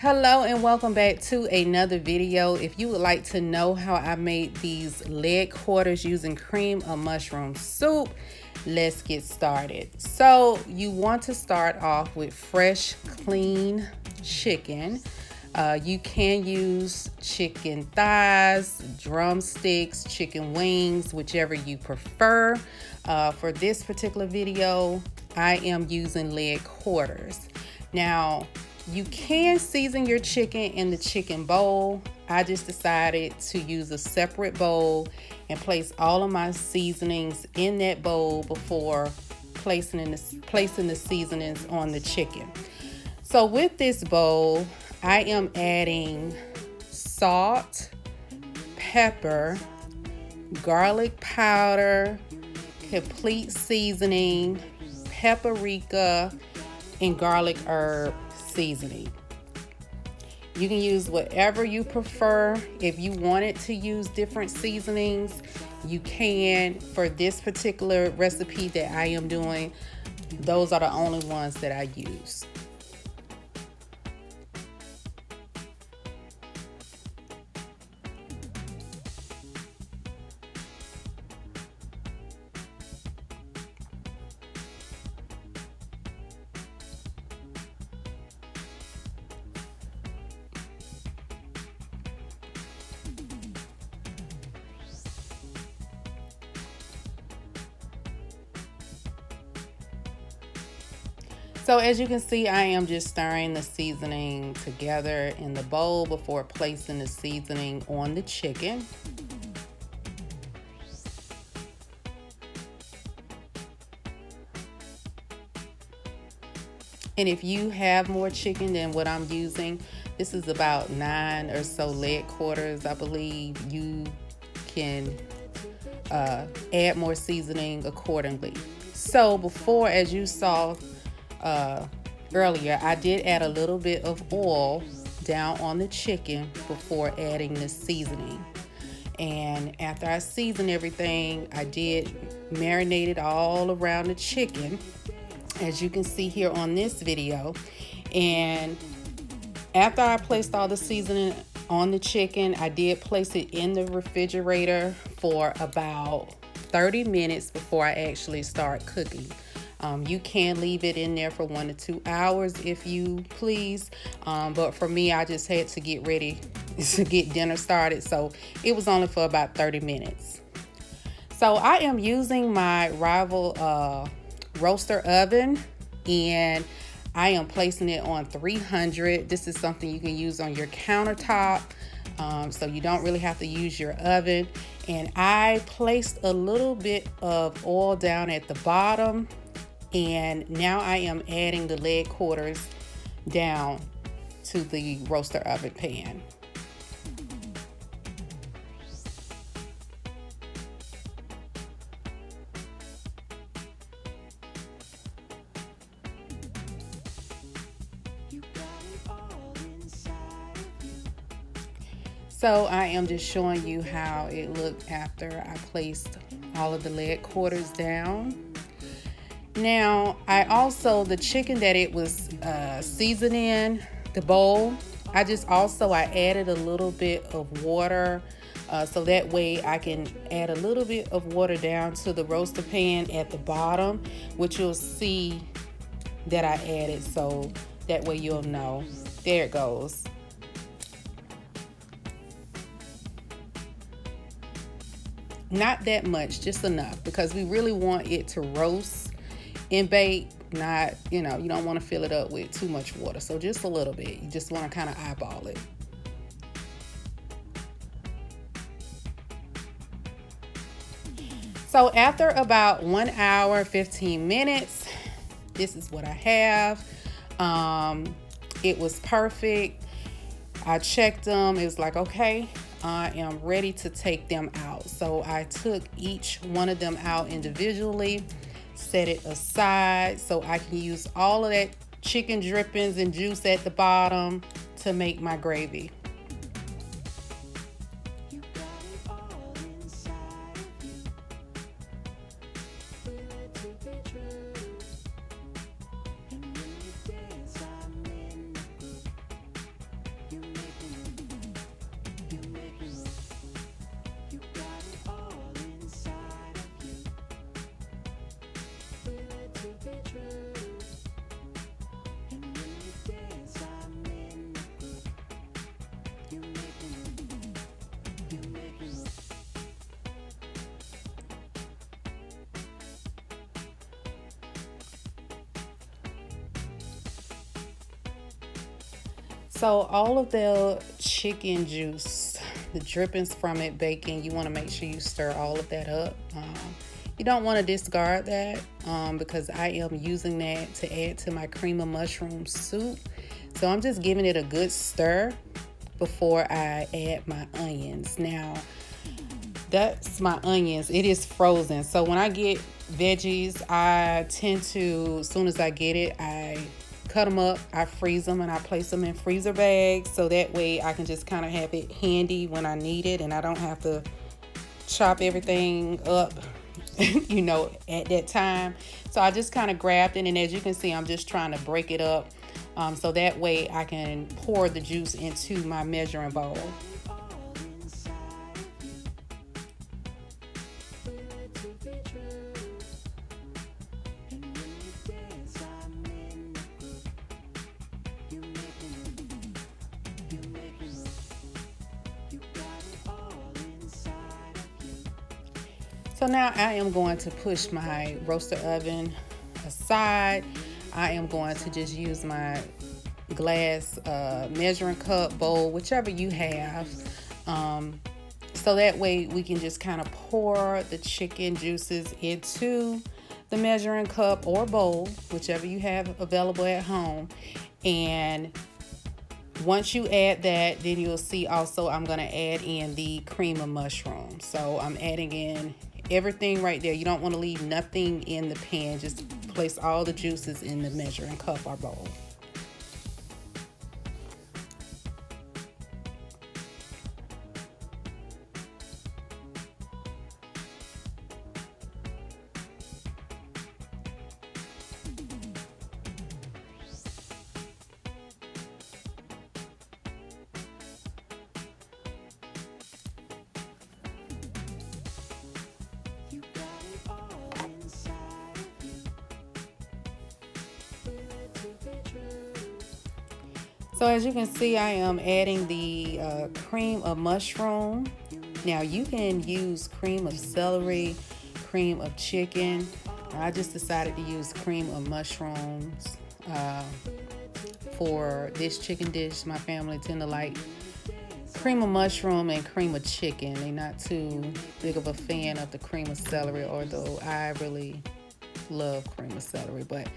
Hello and welcome back to another video. If you would like to know how I made these leg quarters using cream of mushroom soup, let's get started. So you want to start off with fresh, clean chicken. You can use chicken thighs, drumsticks, chicken wings, whichever you prefer. For this particular video, I am using leg quarters. Now, you can season your chicken in the chicken bowl. I just decided to use a separate bowl and place all of my seasonings in that bowl before placing the seasonings on the chicken. So with this bowl, I am adding salt, pepper, garlic powder, complete seasoning, paprika, and garlic herb seasoning. You can use whatever you prefer. If you wanted to use different seasonings, you can. For this particular recipe that I am doing, those are the only ones that I use. So as you can see, I am just stirring the seasoning together in the bowl before placing the seasoning on the chicken. And if you have more chicken than what I'm using, this is about 9 or so leg quarters, I believe, you can add more seasoning accordingly. So before, as you saw earlier, I did add a little bit of oil down on the chicken before adding the seasoning. And after I seasoned everything, I did marinate it all around the chicken, as you can see here on this video. And after I placed all the seasoning on the chicken, I did place it in the refrigerator for about 30 minutes before I actually start cooking. You can leave it in there for 1 to 2 hours if you please. But for me, I just had to get ready to get dinner started. So it was only for about 30 minutes. So I am using my Rival roaster oven, and I am placing it on 300. This is something you can use on your countertop. So you don't really have to use your oven. And I placed a little bit of oil down at the bottom. And now I am adding the leg quarters down to the roaster oven pan. So I am just showing you how it looked after I placed all of the leg quarters down. Now, the chicken that it was seasoned in, the bowl, I added a little bit of water, so that way I can add a little bit of water down to the roaster pan at the bottom, which you'll see that I added, so that way you'll know. There it goes. Not that much, just enough, because we really want it to roast and bake. Not, you don't want to fill it up with too much water, so just a little bit. You just want to kind of eyeball it. So after about 1 hour 15 minutes, this is what I have. It was perfect. I checked them. It was like, okay, I am ready to take them out. So I took each one of them out individually, set it aside so I can use all of that chicken drippings and juice at the bottom to make my gravy. So all of the chicken juice, the drippings from it, bacon, you want to make sure you stir all of that up. You don't want to discard that because I am using that to add to my cream of mushroom soup. So I'm just giving it a good stir before I add my onions. Now, that's my onions. It is frozen. So when I get veggies, I tend to, as soon as I get it, I cut them up, I freeze them, and I place them in freezer bags. So that way I can just kind of have it handy when I need it, and I don't have to chop everything up at that time. So I just kind of grabbed it, and as you can see, I'm just trying to break it up so that way I can pour the juice into my measuring bowl. So now I am going to push my roaster oven aside. I am going to just use my glass measuring cup, bowl, whichever you have. So that way we can just kind of pour the chicken juices into the measuring cup or bowl, whichever you have available at home. And once you add that, then you'll see also I'm going to add in the cream of mushroom. So I'm adding in everything right there. You don't want to leave nothing in the pan. Just place all the juices in the measuring cup or bowl. So as you can see, I am adding the cream of mushroom. Now you can use cream of celery, cream of chicken. I just decided to use cream of mushrooms for this chicken dish. My family tend to like cream of mushroom and cream of chicken. They're not too big of a fan of the cream of celery, although I really love cream of celery. But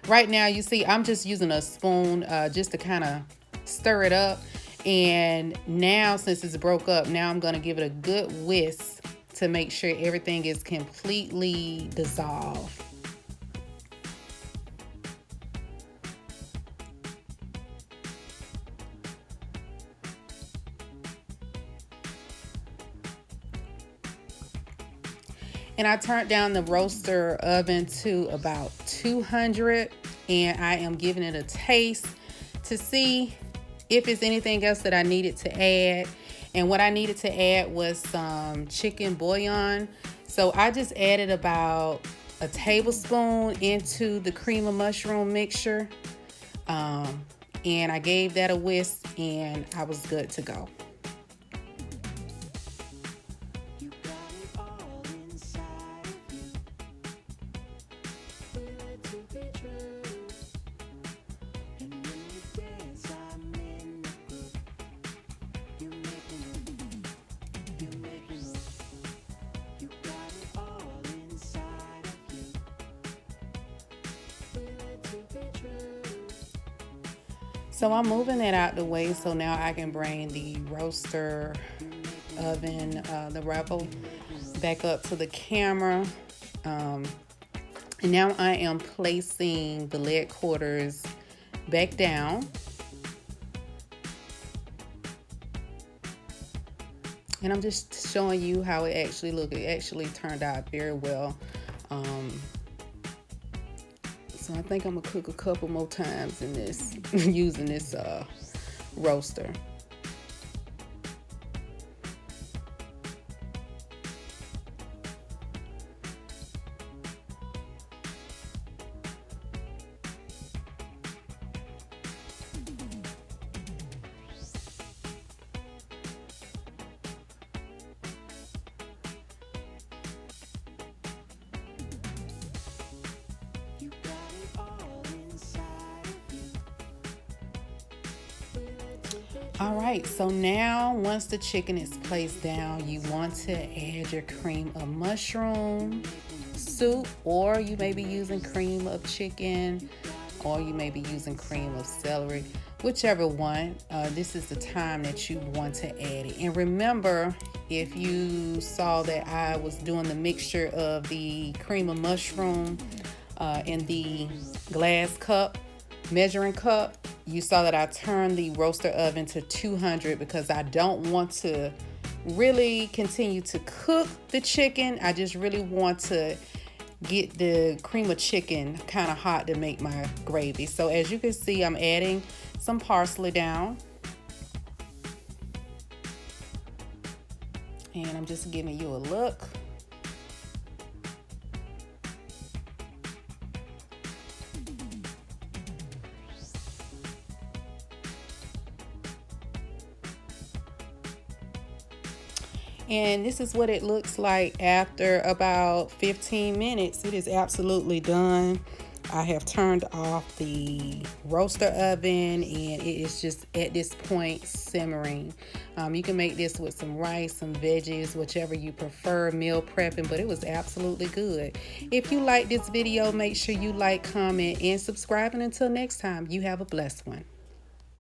right now, you see, I'm just using a spoon just to kind of stir it up. And now, since it's broke up, now I'm going to give it a good whisk to make sure everything is completely dissolved. And I turned down the roaster oven to about 200, and I am giving it a taste to see if it's anything else that I needed to add. And what I needed to add was some chicken bouillon. So I just added about a tablespoon into the cream of mushroom mixture. And I gave that a whisk, and I was good to go. So I'm moving that out the way so now I can bring the roaster oven, the Rebel, back up to the camera. And now I am placing the leg quarters back down. And I'm just showing you how it actually looked. It actually turned out very well. So I think I'm gonna cook a couple more times in this using this roaster. All right, so now once the chicken is placed down, you want to add your cream of mushroom soup, or you may be using cream of chicken, or you may be using cream of celery, whichever one. This is the time that you want to add it. And remember, if you saw that I was doing the mixture of the cream of mushroom in the glass cup, measuring cup, you saw that I turned the roaster oven to 200 because I don't want to really continue to cook the chicken. I just really want to get the cream of chicken kind of hot to make my gravy. So as you can see, I'm adding some parsley down. And I'm just giving you a look. And this is what it looks like after about 15 minutes. It is absolutely done. I have turned off the roaster oven and it is just at this point simmering. You can make this with some rice, some veggies, whichever you prefer, meal prepping, but it was absolutely good. If you like this video, make sure you like, comment, and subscribe. And until next time, you have a blessed one.